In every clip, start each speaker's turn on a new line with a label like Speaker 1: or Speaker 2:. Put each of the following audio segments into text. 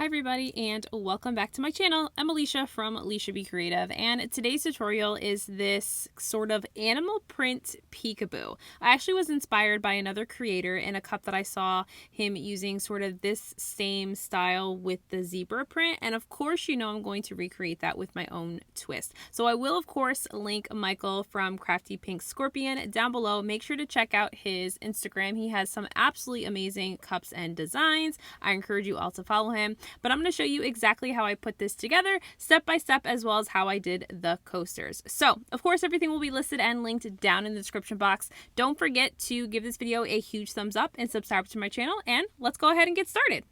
Speaker 1: Hi everybody and welcome back to my channel. I'm Lysha from Lysha Be Creative, and today's tutorial is this sort of animal print peekaboo. I actually was inspired by another creator in a cup that I saw him using sort of this same style with the zebra print, and of course you know I'm going to recreate that with my own twist. So I will of course link Michael from Crafty Pink Scorpion down below. Make sure to check out his Instagram. He has some absolutely amazing cups and designs. I encourage you all to follow him. But I'm going to show you exactly how I put this together step by step, as well as how I did the coasters. So of course everything will be listed and linked down in the description box. Don't forget to give this video a huge thumbs up and subscribe to my channel, and let's go ahead and get started.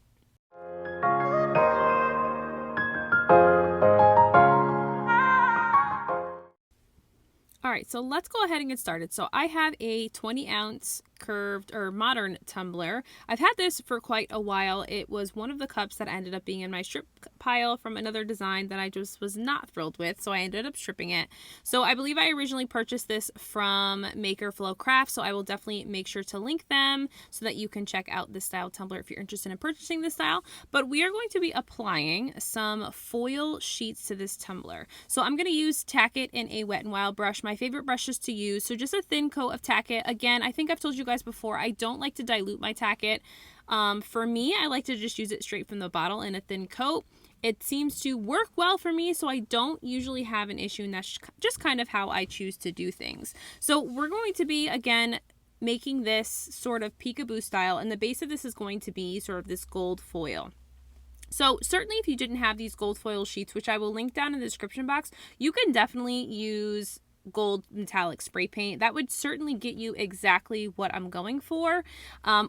Speaker 1: Alright, so let's go ahead and get started. So I have a 20-ounce curved or modern tumbler. I've had this for quite a while. It was one of the cups that ended up being in my strip pile from another design that I just was not thrilled with, so I ended up stripping it. So I believe I originally purchased this from Maker Flow Craft, so I will definitely make sure to link them so that you can check out this style tumbler if you're interested in purchasing this style. But we are going to be applying some foil sheets to this tumbler. So I'm going to use Tack It in a Wet n Wild brush, my favorite brushes to use. So just a thin coat of Tack It. Again, I think I've told you guys before, I don't like to dilute my Tack It. For me, I like to just use it straight from the bottle in a thin coat. It seems to work well for me, so I don't usually have an issue, and that's just kind of how I choose to do things. So we're going to be, again, making this sort of peekaboo style, and the base of this is going to be sort of this gold foil. So certainly if you didn't have these gold foil sheets, which I will link down in the description box, you can definitely use gold metallic spray paint. That would certainly get you exactly what I'm going for.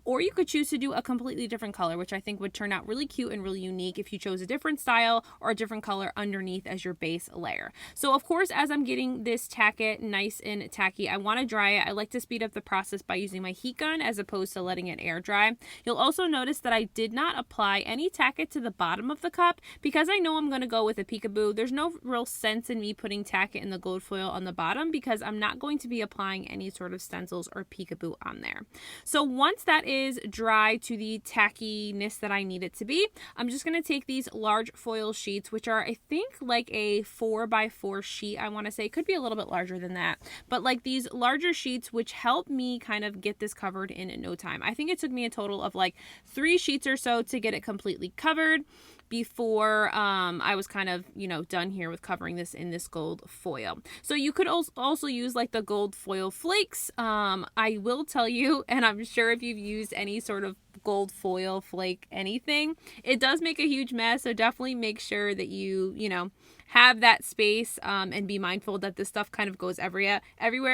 Speaker 1: Or you could choose to do a completely different color, which I think would turn out really cute and really unique if you chose a different style or a different color underneath as your base layer. So of course, as I'm getting this Tack It nice and tacky, I want to dry it. I like to speed up the process by using my heat gun as opposed to letting it air dry. You'll also notice that I did not apply any Tack It to the bottom of the cup because I know I'm going to go with a peekaboo. There's no real sense in me putting Tack It in the gold foil on the bottom because I'm not going to be applying any sort of stencils or peekaboo on there. So once that is dry to the tackiness that I need it to be, I'm just going to take these large foil sheets, which are I think like a 4x4 sheet. I want to say could be a little bit larger than that, but like these larger sheets which help me kind of get this covered in no time. I think it took me a total of like 3 sheets or so to get it completely covered before I was kind of, you know, done here with covering this in this gold foil. So you could also use like the gold foil flakes. I will tell you, and I'm sure if you've used any sort of gold foil flake anything, it does make a huge mess. So definitely make sure that you know, have that space and be mindful that this stuff kind of goes everywhere.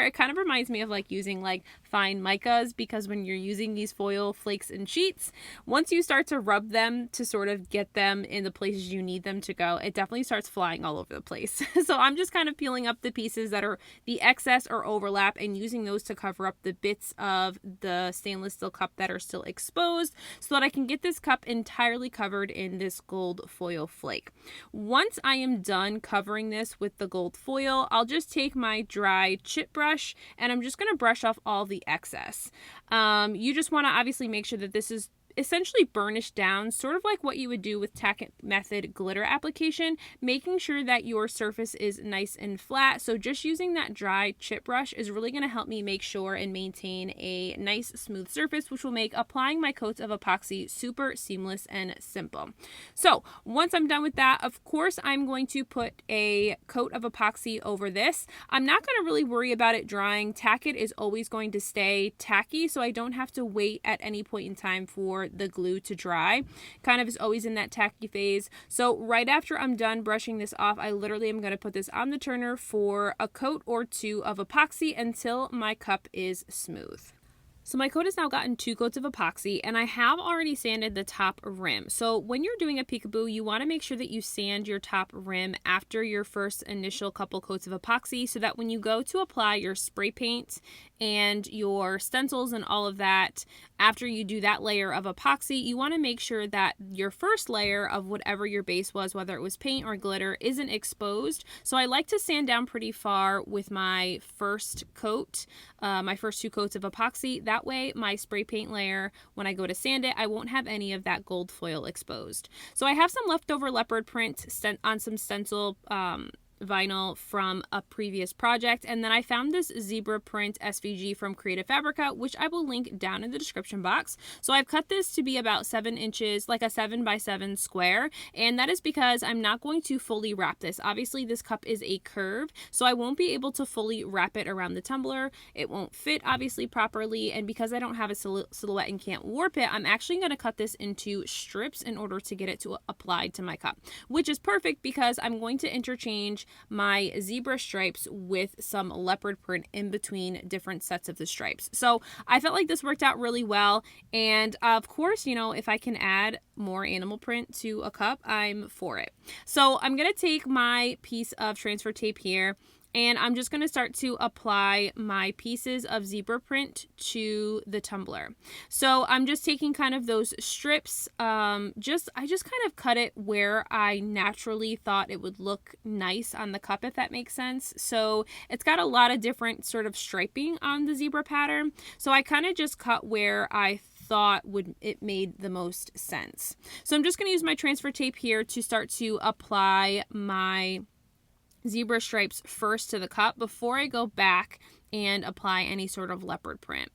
Speaker 1: It kind of reminds me of like using like fine micas, because when you're using these foil flakes and sheets, once you start to rub them to sort of get them in the places you need them to go, it definitely starts flying all over the place. So I'm just kind of peeling up the pieces that are the excess or overlap and using those to cover up the bits of the stainless steel cup that are still exposed so that I can get this cup entirely covered in this gold foil flake. Once I am done covering this with the gold foil, I'll just take my dry chip brush and I'm just going to brush off all the excess. You just want to obviously make sure that this is essentially burnished down, sort of like what you would do with Tack It method glitter application, making sure that your surface is nice and flat. So just using that dry chip brush is really going to help me make sure and maintain a nice smooth surface, which will make applying my coats of epoxy super seamless and simple. So once I'm done with that, of course I'm going to put a coat of epoxy over this. I'm not going to really worry about it drying. Tack It is always going to stay tacky, so I don't have to wait at any point in time for the glue to dry. Kind of is always in that tacky phase. So right after I'm done brushing this off, I literally am going to put this on the turner for a coat or 2 of epoxy until my cup is smooth. So my coat has now gotten 2 coats of epoxy, and I have already sanded the top rim. So when you're doing a peekaboo, you want to make sure that you sand your top rim after your first initial couple coats of epoxy so that when you go to apply your spray paint and your stencils and all of that, after you do that layer of epoxy, you want to make sure that your first layer of whatever your base was, whether it was paint or glitter, isn't exposed. So I like to sand down pretty far with my first coat, my first 2 coats of epoxy. That way my spray paint layer, when I go to sand it, I won't have any of that gold foil exposed. So I have some leftover leopard print on some stencil vinyl from a previous project, and then I found this zebra print SVG from Creative Fabrica, which I will link down in the description box. So I've cut this to be about 7 inches, like a 7x7 square, and that is because I'm not going to fully wrap this. Obviously this cup is a curve, so I won't be able to fully wrap it around the tumbler. It won't fit obviously properly, and because I don't have a silhouette and can't warp it, I'm actually going to cut this into strips in order to get it to applied to my cup, which is perfect because I'm going to interchange my zebra stripes with some leopard print in between different sets of the stripes. So I felt like this worked out really well, and of course, you know, if I can add more animal print to a cup, I'm for it. So I'm gonna take my piece of transfer tape here, and I'm just going to start to apply my pieces of zebra print to the tumbler. So I'm just taking kind of those strips, I just kind of cut it where I naturally thought it would look nice on the cup, if that makes sense. So it's got a lot of different sort of striping on the zebra pattern. So I kind of just cut where I thought it made the most sense. So I'm just going to use my transfer tape here to start to apply my zebra stripes first to the cup before I go back and apply any sort of leopard print.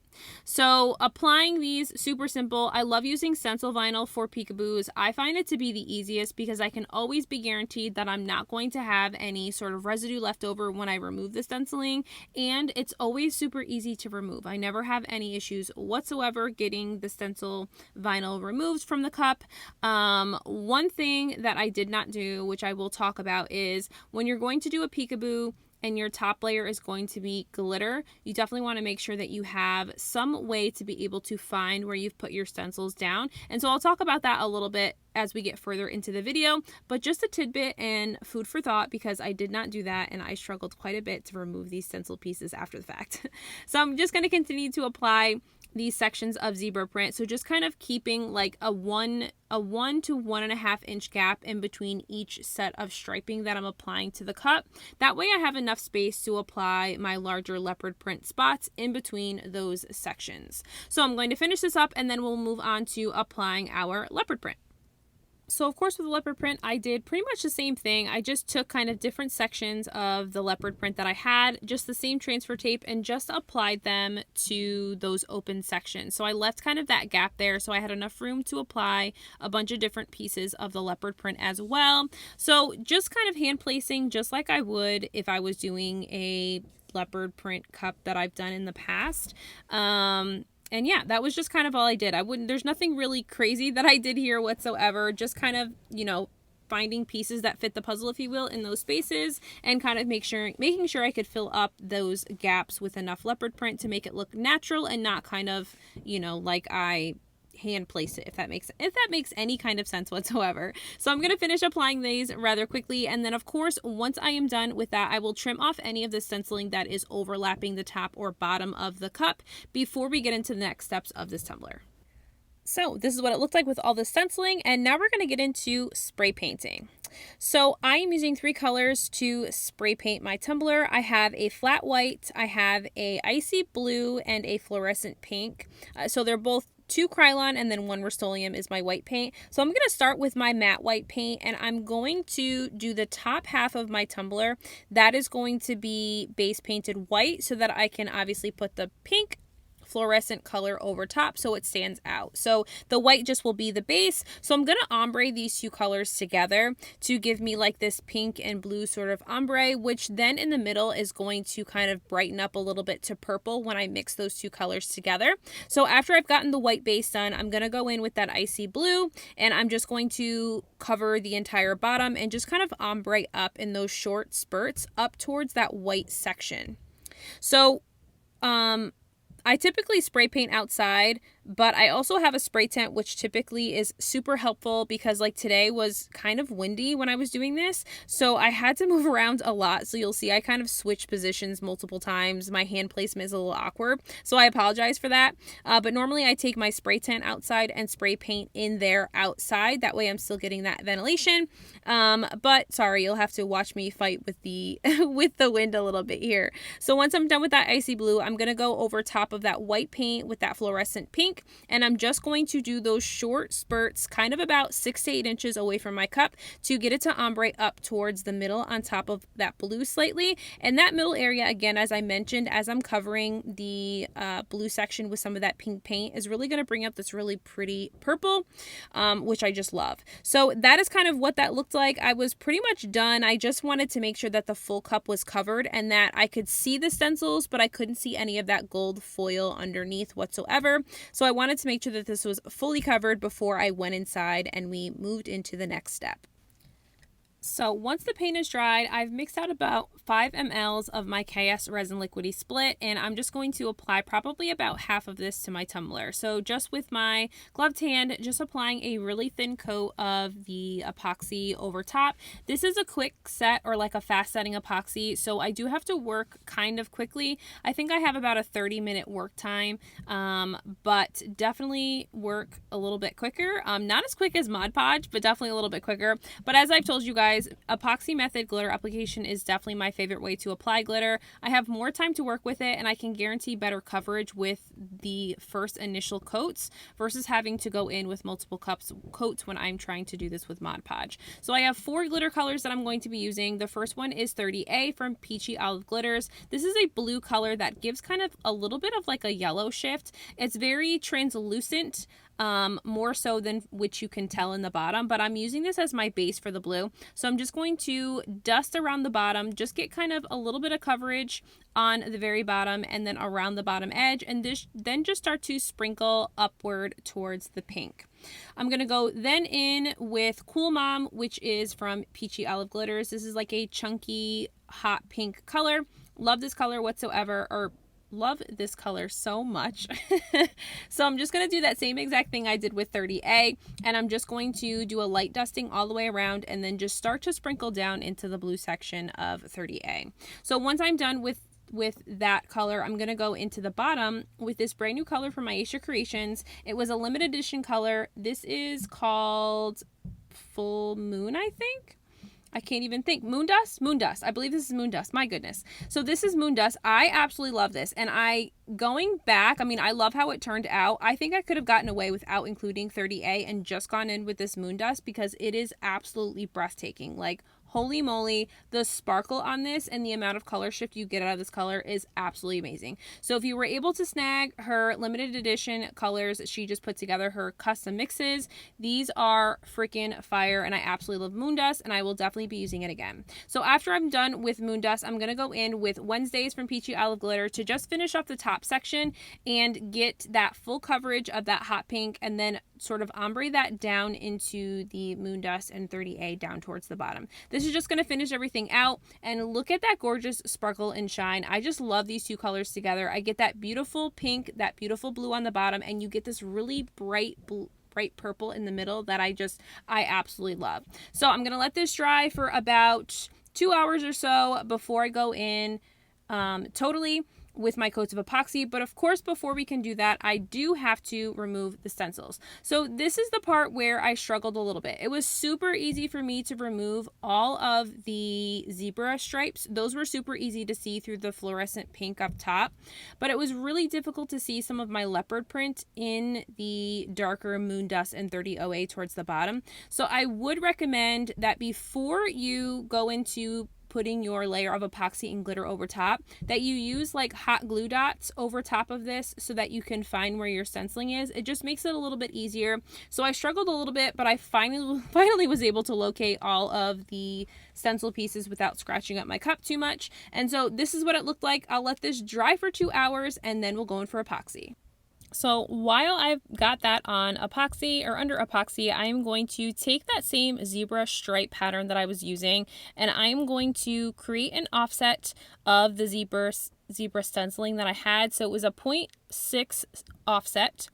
Speaker 1: So applying these, super simple. I love using stencil vinyl for peekaboos. I find it to be the easiest because I can always be guaranteed that I'm not going to have any sort of residue left over when I remove the stenciling, and it's always super easy to remove. I never have any issues whatsoever getting the stencil vinyl removed from the cup. One thing that I did not do, which I will talk about, is when you're going to do a peekaboo and your top layer is going to be glitter, you definitely want to make sure that you have some way to be able to find where you've put your stencils down. And so I'll talk about that a little bit as we get further into the video, but just a tidbit and food for thought, because I did not do that and I struggled quite a bit to remove these stencil pieces after the fact. So I'm just going to continue to apply these sections of zebra print. So just kind of keeping like a 1 to 1.5 inch gap in between each set of striping that I'm applying to the cup. That way I have enough space to apply my larger leopard print spots in between those sections. So I'm going to finish this up and then we'll move on to applying our leopard print. So of course with the leopard print, I did pretty much the same thing. I just took kind of different sections of the leopard print that I had, just the same transfer tape, and just applied them to those open sections. So I left kind of that gap there, so I had enough room to apply a bunch of different pieces of the leopard print as well. So just kind of hand placing, just like I would if I was doing a leopard print cup that I've done in the past. And yeah, that was just kind of all I did. There's nothing really crazy that I did here whatsoever. Just kind of, you know, finding pieces that fit the puzzle, if you will, in those spaces, and kind of making sure I could fill up those gaps with enough leopard print to make it look natural and not kind of, you know, like I hand place it, if that makes any kind of sense whatsoever. So I'm going to finish applying these rather quickly, and then of course once I am done with that, I will trim off any of the stenciling that is overlapping the top or bottom of the cup before we get into the next steps of this tumbler. So this is what it looked like with all the stenciling, and now we're going to get into spray painting. So I am using 3 colors to spray paint my tumbler. I have a flat white, I have a icy blue, and a fluorescent pink. So they're both 2 Krylon, and then 1 Rustoleum is my white paint. So I'm going to start with my matte white paint, and I'm going to do the top half of my tumbler. That is going to be base painted white so that I can obviously put the pink fluorescent color over top so it stands out. So the white just will be the base. So I'm going to ombre these 2 colors together to give me like this pink and blue sort of ombre, which then in the middle is going to kind of brighten up a little bit to purple when I mix those 2 colors together. So after I've gotten the white base done, I'm going to go in with that icy blue, and I'm just going to cover the entire bottom and just kind of ombre up in those short spurts up towards that white section. So I typically spray paint outside, But I also have a spray tent, which typically is super helpful because like today was kind of windy when I was doing this. So I had to move around a lot. So you'll see I kind of switch positions multiple times. My hand placement is a little awkward. So I apologize for that. But normally I take my spray tent outside and spray paint in there outside. That way I'm still getting that ventilation. But sorry, you'll have to watch me fight with the with the wind a little bit here. So once I'm done with that icy blue, I'm going to go over top of that white paint with that fluorescent pink, and I'm just going to do those short spurts kind of about 6 to 8 inches away from my cup to get it to ombre up towards the middle on top of that blue slightly. And that middle area, again, as I mentioned, as I'm covering the blue section with some of that pink paint, is really going to bring up this really pretty purple, which I just love. So that is kind of what that looked like. I was pretty much done. I just wanted to make sure that the full cup was covered and that I could see the stencils, but I couldn't see any of that gold foil underneath whatsoever. So I wanted to make sure that this was fully covered before I went inside and we moved into the next step. So once the paint is dried, I've mixed out about 5 mLs of my KS Resin Liquidy Split, and I'm just going to apply probably about half of this to my tumbler. So just with my gloved hand, just applying a really thin coat of the epoxy over top. This is a quick set or like a fast setting epoxy, so I do have to work kind of quickly. I think I have about a 30-minute work time, but definitely work a little bit quicker. Not as quick as Mod Podge, but definitely a little bit quicker. But as I've told you guys, epoxy method glitter application is definitely my favorite way to apply glitter. I have more time to work with it, and I can guarantee better coverage with the first initial coats versus having to go in with multiple coats when I'm trying to do this with Mod Podge. So I have 4 glitter colors that I'm going to be using. The first one is 30A from Peachy Olive Glitters. This is a blue color that gives kind of a little bit of like a yellow shift. It's very translucent, more so than which you can tell in the bottom, but I'm using this as my base for the blue. So I'm just going to dust around the bottom, just get kind of a little bit of coverage on the very bottom and then around the bottom edge, and then just start to sprinkle upward towards the pink. I'm going to go then in with Cool Mom, which is from Peachy Olive Glitters. This is like a chunky hot pink color. Love this color whatsoever, or love this color so much. So I'm just going to do that same exact thing I did with 30A, and I'm just going to do a light dusting all the way around and then just start to sprinkle down into the blue section of 30A. So once I'm done with that color, I'm going to go into the bottom with this brand new color from Aisha Creations. It was a limited edition color. This is called Full Moon, I think. I can't even think. Moondust? Moondust. I believe this is Moondust. My goodness. So this is Moondust. I absolutely love this. And going back, I mean, I love how it turned out. I think I could have gotten away without including 30A and just gone in with this Moondust because it is absolutely breathtaking. Like, holy moly, the sparkle on this and the amount of color shift you get out of this color is absolutely amazing. So if you were able to snag her limited edition colors, she just put together her custom mixes. These are freaking fire, and I absolutely love Moondust, and I will definitely be using it again. So after I'm done with Moondust, I'm going to go in with Wednesdays from Peachy Olive Glitter to just finish off the top section and get that full coverage of that hot pink, and then sort of ombre that down into the Moondust and 30A down towards the bottom. This is just going to finish everything out, and look at that gorgeous sparkle and shine. I just love these two colors together. I get that beautiful pink, that beautiful blue on the bottom, and you get this really bright purple in the middle that I absolutely love. So I'm going to let this dry for about 2 hours or so before I go in totally with my coats of epoxy. But of course, before we can do that, I do have to remove the stencils. So this is the part where I struggled a little bit. It was super easy for me to remove all of the zebra stripes. Those were super easy to see through the fluorescent pink up top, but it was really difficult to see some of my leopard print in the darker Moondust and 30OA towards the bottom. So I would recommend that before you go into putting your layer of epoxy and glitter over top, that you use like hot glue dots over top of this so that you can find where your stenciling is. It just makes it a little bit easier. So I struggled a little bit, but I finally was able to locate all of the stencil pieces without scratching up my cup too much. And so this is what it looked like. I'll let this dry for 2 hours and then we'll go in for epoxy. So while I've got that on epoxy or under epoxy, I'm going to take that same zebra stripe pattern that I was using, and I'm going to create an offset of the zebra stenciling that I had. So it was a 6 offset,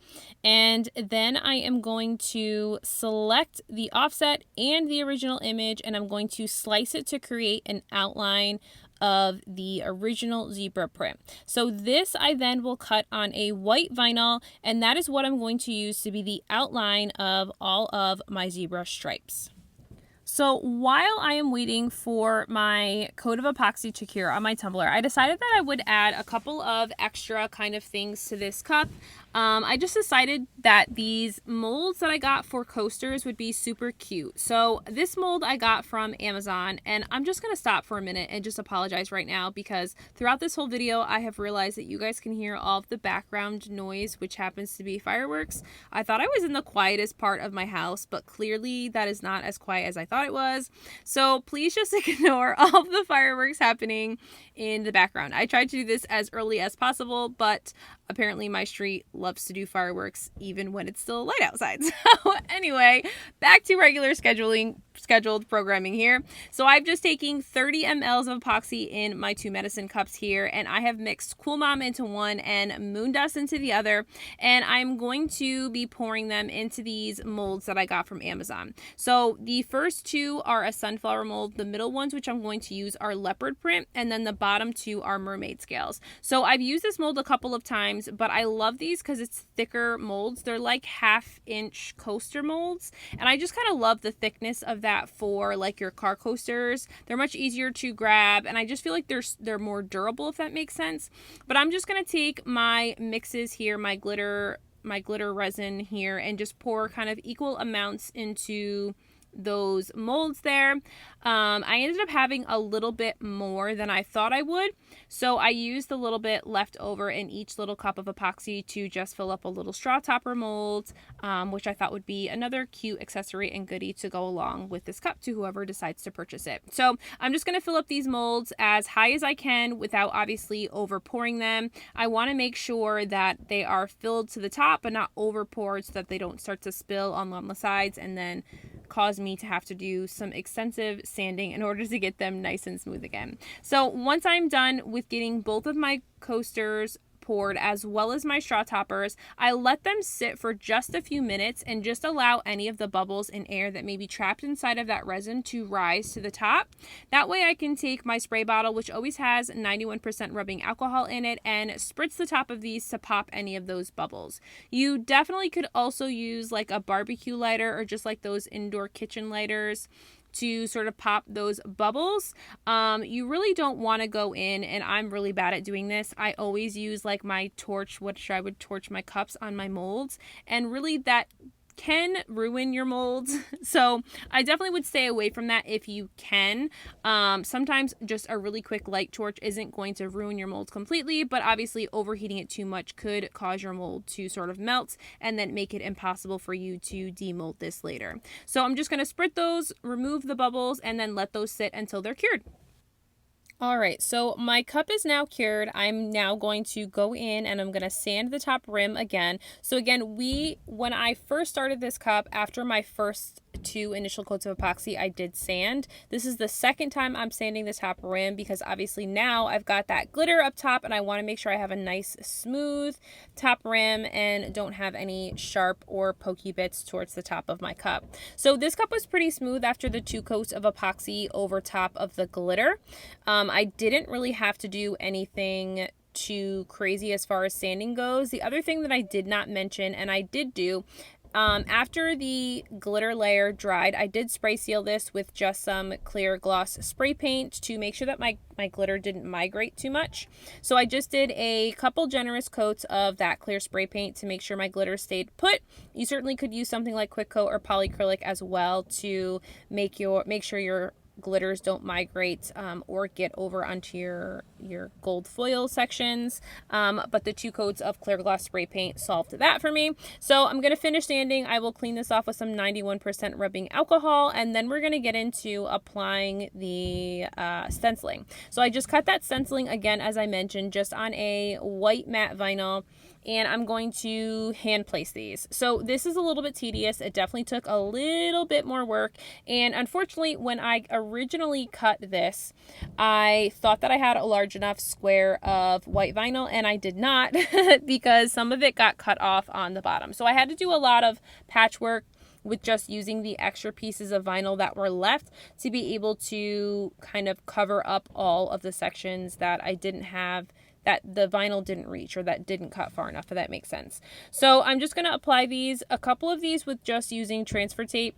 Speaker 1: and then I am going to select the offset and the original image, and I'm going to slice it to create an outline of the original zebra print. So this I then will cut on a white vinyl, and that is what I'm going to use to be the outline of all of my zebra stripes. So while I am waiting for my coat of epoxy to cure on my tumbler, I decided that I would add a couple of extra kind of things to this cup. I just decided that these molds that I got for coasters would be super cute. So this mold I got from Amazon, and I'm just going to stop for a minute and just apologize right now because throughout this whole video I have realized that you guys can hear all of the background noise, which happens to be fireworks. I thought I was in the quietest part of my house, but clearly that is not as quiet as I thought it was. So please just ignore all of the fireworks happening in the background. I tried to do this as early as possible, but apparently my street loves to do fireworks even when it's still light outside. So anyway, back to regular scheduled programming here. So I've just taken 30 mLs of epoxy in my 2 medicine cups here, and I have mixed Cool Mom into one and Moon Dust into the other, and I'm going to be pouring them into these molds that I got from Amazon. So the first 2 are a sunflower mold. The middle ones, which I'm going to use, are leopard print, and then the bottom 2 are mermaid scales. So I've used this mold a couple of times, but I love these because it's thicker molds. They're like 1/2 inch coaster molds, and I just kind of love the thickness of that for like your car coasters. They're much easier to grab, and I just feel like they're more durable, if that makes sense. But I'm just gonna take my mixes here, my glitter resin here, and just pour kind of equal amounts into those molds there. I ended up having a little bit more than I thought I would, so I used a little bit left over in each little cup of epoxy to just fill up a little straw topper mold, which I thought would be another cute accessory and goodie to go along with this cup to whoever decides to purchase it. So I'm just going to fill up these molds as high as I can without obviously over pouring them. I want to make sure that they are filled to the top but not over poured so that they don't start to spill on the sides and then cause me to have to do some extensive sanding in order to get them nice and smooth again. So once I'm done with getting both of my coasters poured as well as my straw toppers, I let them sit for just a few minutes and just allow any of the bubbles and air that may be trapped inside of that resin to rise to the top. That way I can take my spray bottle, which always has 91% rubbing alcohol in it, and spritz the top of these to pop any of those bubbles. You definitely could also use like a barbecue lighter or just like those indoor kitchen lighters to sort of pop those bubbles. You really don't want to go in, and I'm really bad at doing this. I always use like my torch, which I would torch my cups on my molds, and really that can ruin your molds. So I definitely would stay away from that if you can. Sometimes just a really quick light torch isn't going to ruin your molds completely, but obviously overheating it too much could cause your mold to sort of melt and then make it impossible for you to demold this later. So I'm just going to sprit those, remove the bubbles, and then let those sit until they're cured. All right, so my cup is now cured. I'm now going to go in and I'm going to sand the top rim again. So again, when I first started this cup, after my first 2 initial coats of epoxy, I did sand. This is the second time I'm sanding the top rim because obviously now I've got that glitter up top and I want to make sure I have a nice smooth top rim and don't have any sharp or pokey bits towards the top of my cup. So this cup was pretty smooth after the 2 coats of epoxy over top of the glitter. I didn't really have to do anything too crazy as far as sanding goes. The other thing that I did not mention, and I did do, after the glitter layer dried, I did spray seal this with just some clear gloss spray paint to make sure that my glitter didn't migrate too much. So I just did a couple generous coats of that clear spray paint to make sure my glitter stayed put. You certainly could use something like Quick Coat or polyacrylic as well to make sure your glitters don't migrate or get over onto your gold foil sections, but the 2 coats of clear gloss spray paint solved that for me. So I'm going to finish sanding. I will clean this off with some 91% rubbing alcohol, and then we're going to get into applying the stenciling. So I just cut that stenciling again, as I mentioned, just on a white matte vinyl, and I'm going to hand place these. So this is a little bit tedious. It definitely took a little bit more work, and unfortunately when I originally cut this, I thought that I had a large large enough square of white vinyl, and I did not because some of it got cut off on the bottom. So I had to do a lot of patchwork with just using the extra pieces of vinyl that were left to be able to kind of cover up all of the sections that I didn't have, that the vinyl didn't reach or that didn't cut far enough, if that makes sense. So I'm just going to apply a couple of these with just using transfer tape.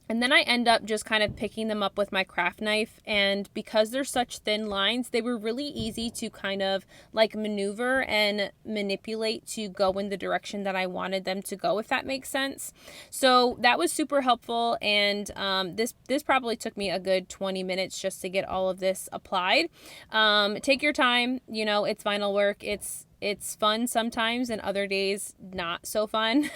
Speaker 1: And then I end up just kind of picking them up with my craft knife, and because they're such thin lines, they were really easy to kind of like maneuver and manipulate to go in the direction that I wanted them to go, if that makes sense. So that was super helpful, and this probably took me a good 20 minutes just to get all of this applied. Take your time, you know, it's vinyl work. It's fun sometimes and other days not so fun,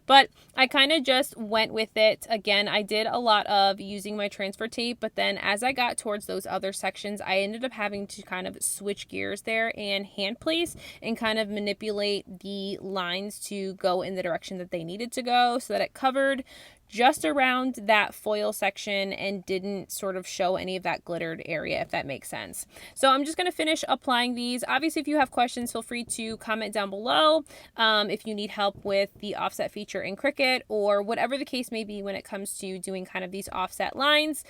Speaker 1: but I kind of just went with it. Again, I did a lot of using my transfer tape, but then as I got towards those other sections, I ended up having to kind of switch gears there and hand place and kind of manipulate the lines to go in the direction that they needed to go so that it covered just around that foil section and didn't sort of show any of that glittered area, if that makes sense. So I'm just going to finish applying these. Obviously, if you have questions, feel free to comment down below. If you need help with the offset feature in Cricut or whatever the case may be when it comes to doing kind of these offset lines.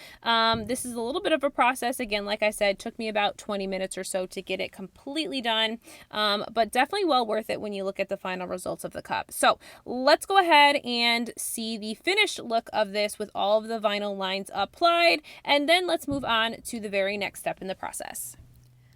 Speaker 1: This is a little bit of a process. Again, like I said, took me about 20 minutes or so to get it completely done, but definitely well worth it when you look at the final results of the cup. So let's go ahead and see the finished look of this with all of the vinyl lines applied, and then let's move on to the very next step in the process.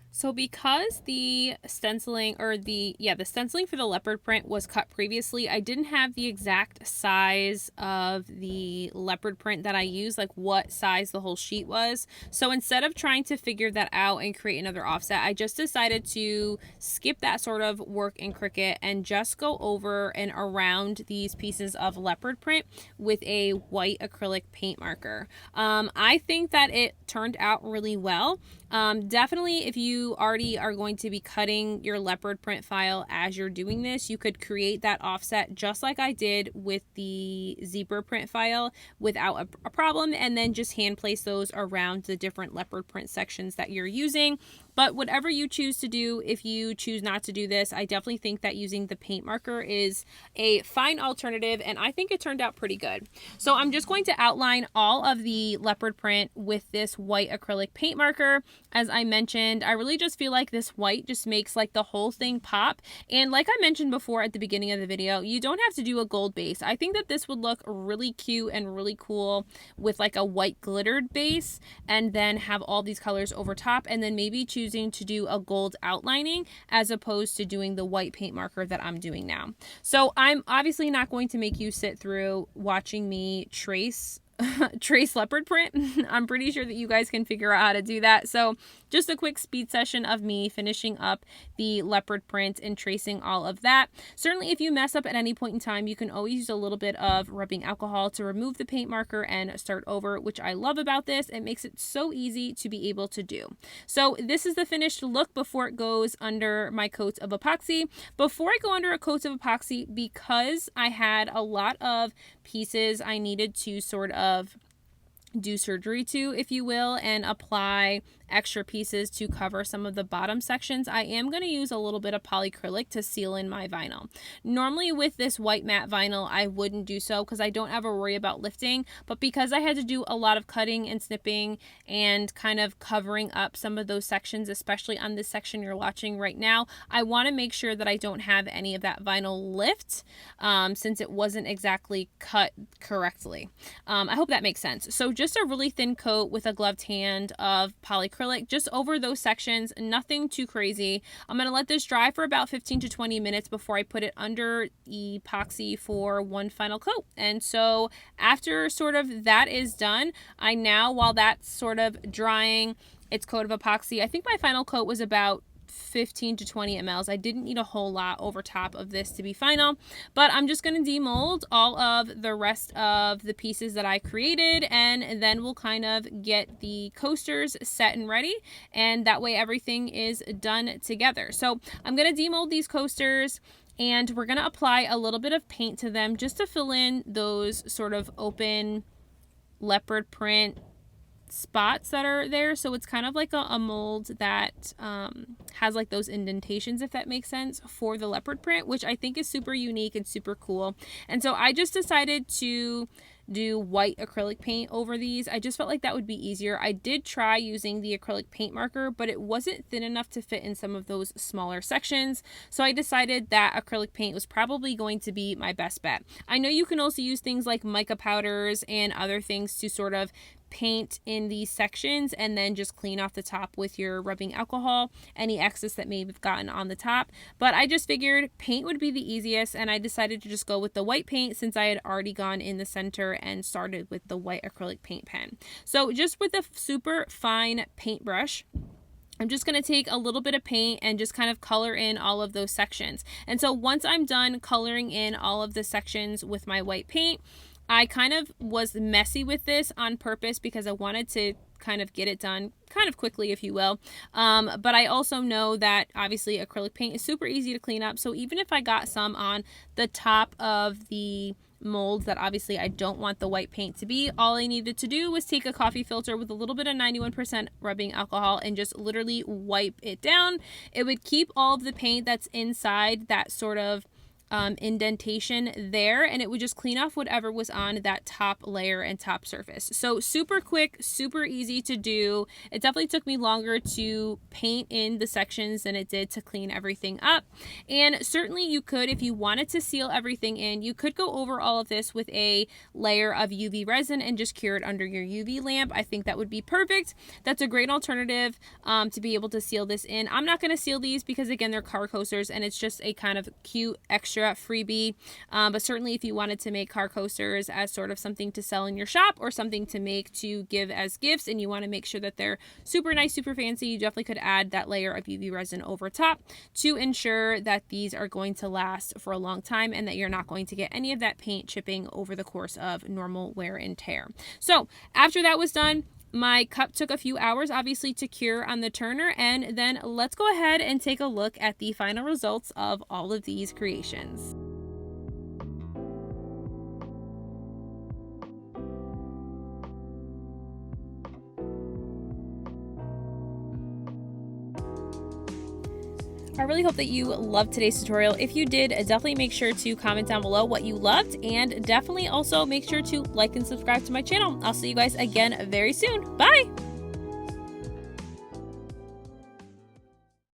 Speaker 1: So because the stenciling the stenciling for the leopard print was cut previously, I didn't have the exact size of the leopard print that I used, like what size the whole sheet was. So instead of trying to figure that out and create another offset, I just decided to skip that sort of work in Cricut and just go over and around these pieces of leopard print with a white acrylic paint marker. I think that it turned out really well. Definitely, if you already are going to be cutting your leopard print file as you're doing this, you could create that offset just like I did with the zebra print file without a problem, and then just hand place those around the different leopard print sections that you're using. But whatever you choose to do, if you choose not to do this, I definitely think that using the paint marker is a fine alternative, and I think it turned out pretty good. So I'm just going to outline all of the leopard print with this white acrylic paint marker. As I mentioned, I really just feel like this white just makes like the whole thing pop. And like I mentioned before at the beginning of the video, you don't have to do a gold base. I think that this would look really cute and really cool with like a white glittered base, and then have all these colors over top, and then maybe choosing to do a gold outlining as opposed to doing the white paint marker that I'm doing now. So I'm obviously not going to make you sit through watching me trace leopard print. I'm pretty sure that you guys can figure out how to do that. So just a quick speed session of me finishing up the leopard print and tracing all of that. Certainly if you mess up at any point in time, you can always use a little bit of rubbing alcohol to remove the paint marker and start over, which I love about this. It makes it so easy to be able to do. So this is the finished look before it goes under my coat of epoxy. Before I go under a coat of epoxy, because I had a lot of pieces I needed to sort of do surgery to, if you will, and apply extra pieces to cover some of the bottom sections, I am going to use a little bit of polyacrylic to seal in my vinyl. Normally with this white matte vinyl, I wouldn't do so because I don't ever worry about lifting, but because I had to do a lot of cutting and snipping and kind of covering up some of those sections, especially on this section you're watching right now, I want to make sure that I don't have any of that vinyl lift since it wasn't exactly cut correctly. I hope that makes sense. So just a really thin coat with a gloved hand of polyacrylic just over those sections, nothing too crazy. I'm going to let this dry for about 15 to 20 minutes before I put it under epoxy for one final coat. And so after sort of that is done, I now, while that's sort of drying its coat of epoxy, I think my final coat was about 15 to 20 mLs. I didn't need a whole lot over top of this to be final, but I'm just going to demold all of the rest of the pieces that I created, and then we'll kind of get the coasters set and ready, and that way everything is done together. So I'm going to demold these coasters, and we're going to apply a little bit of paint to them just to fill in those sort of open leopard print spots that are there, so it's kind of like a mold that has like those indentations, if that makes sense, for the leopard print, which I think is super unique and super cool. And so I just decided to do white acrylic paint over these. I just felt like that would be easier. I did try using the acrylic paint marker, but it wasn't thin enough to fit in some of those smaller sections. So I decided that acrylic paint was probably going to be my best bet. I know you can also use things like mica powders and other things to sort of paint in these sections and then just clean off the top with your rubbing alcohol, any excess that may have gotten on the top. But I just figured paint would be the easiest, and I decided to just go with the white paint since I had already gone in the center and started with the white acrylic paint pen. So just with a super fine paintbrush, I'm just going to take a little bit of paint and just kind of color in all of those sections. And so once I'm done coloring in all of the sections with my white paint, I kind of was messy with this on purpose because I wanted to kind of get it done kind of quickly, if you will. But I also know that obviously acrylic paint is super easy to clean up. So even if I got some on the top of the molds that obviously I don't want the white paint to be, all I needed to do was take a coffee filter with a little bit of 91% rubbing alcohol and just literally wipe it down. It would keep all of the paint that's inside that sort of indentation there, and it would just clean off whatever was on that top layer and top surface. So super quick, super easy to do. It definitely took me longer to paint in the sections than it did to clean everything up. And certainly you could, if you wanted to seal everything in, you could go over all of this with a layer of UV resin and just cure it under your UV lamp. I think that would be perfect. That's a great alternative to be able to seal this in. I'm not going to seal these because again, they're car coasters and it's just a kind of cute extra freebie, but certainly if you wanted to make car coasters as sort of something to sell in your shop or something to make to give as gifts and you want to make sure that they're super nice, super fancy, you definitely could add that layer of UV resin over top to ensure that these are going to last for a long time and that you're not going to get any of that paint chipping over the course of normal wear and tear. So after that was done, my cup took a few hours obviously to cure on the turner, and then let's go ahead and take a look at the final results of all of these creations. I really hope that you loved today's tutorial. If you did, definitely make sure to comment down below what you loved, and definitely also make sure to like and subscribe to my channel. I'll see you guys again very soon. Bye!